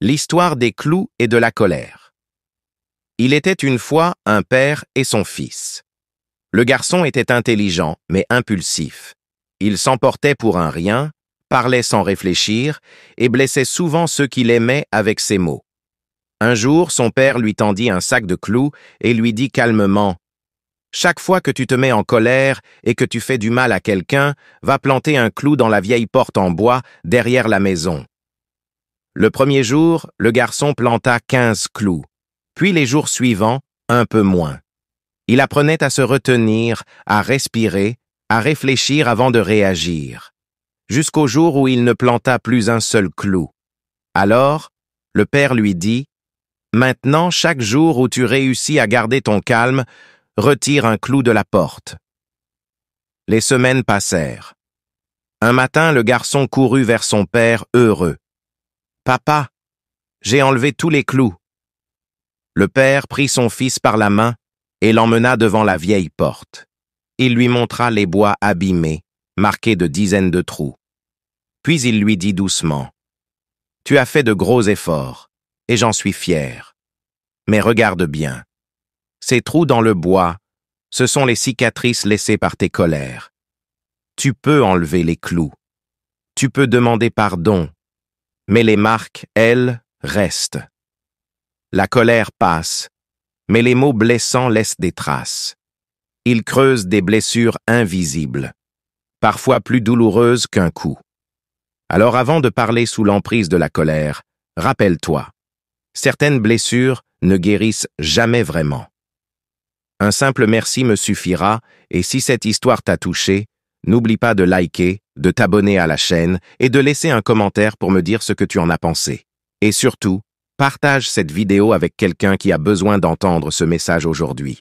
L'histoire des clous et de la colère. Il était une fois un père et son fils. Le garçon était intelligent, mais impulsif. Il s'emportait pour un rien, parlait sans réfléchir et blessait souvent ceux qu'il aimait avec ses mots. Un jour, son père lui tendit un sac de clous et lui dit calmement « Chaque fois que tu te mets en colère et que tu fais du mal à quelqu'un, va planter un clou dans la vieille porte en bois derrière la maison. » Le premier jour, le garçon planta 15 clous, puis les jours suivants, un peu moins. Il apprenait à se retenir, à respirer, à réfléchir avant de réagir, jusqu'au jour où il ne planta plus un seul clou. Alors, le père lui dit « Maintenant, chaque jour où tu réussis à garder ton calme, retire un clou de la porte. » Les semaines passèrent. Un matin, le garçon courut vers son père heureux. « Papa, j'ai enlevé tous les clous. » Le père prit son fils par la main et l'emmena devant la vieille porte. Il lui montra les bois abîmés, marqués de dizaines de trous. Puis il lui dit doucement « Tu as fait de gros efforts, et j'en suis fier. Mais regarde bien. Ces trous dans le bois, ce sont les cicatrices laissées par tes colères. Tu peux enlever les clous. Tu peux demander pardon. Mais les marques, elles, restent. La colère passe, mais les mots blessants laissent des traces. Ils creusent des blessures invisibles, parfois plus douloureuses qu'un coup. Alors avant de parler sous l'emprise de la colère, rappelle-toi, certaines blessures ne guérissent jamais vraiment. Un simple merci me suffira, et si cette histoire t'a touché, n'oublie pas de liker, de t'abonner à la chaîne et de laisser un commentaire pour me dire ce que tu en as pensé. Et surtout, partage cette vidéo avec quelqu'un qui a besoin d'entendre ce message aujourd'hui.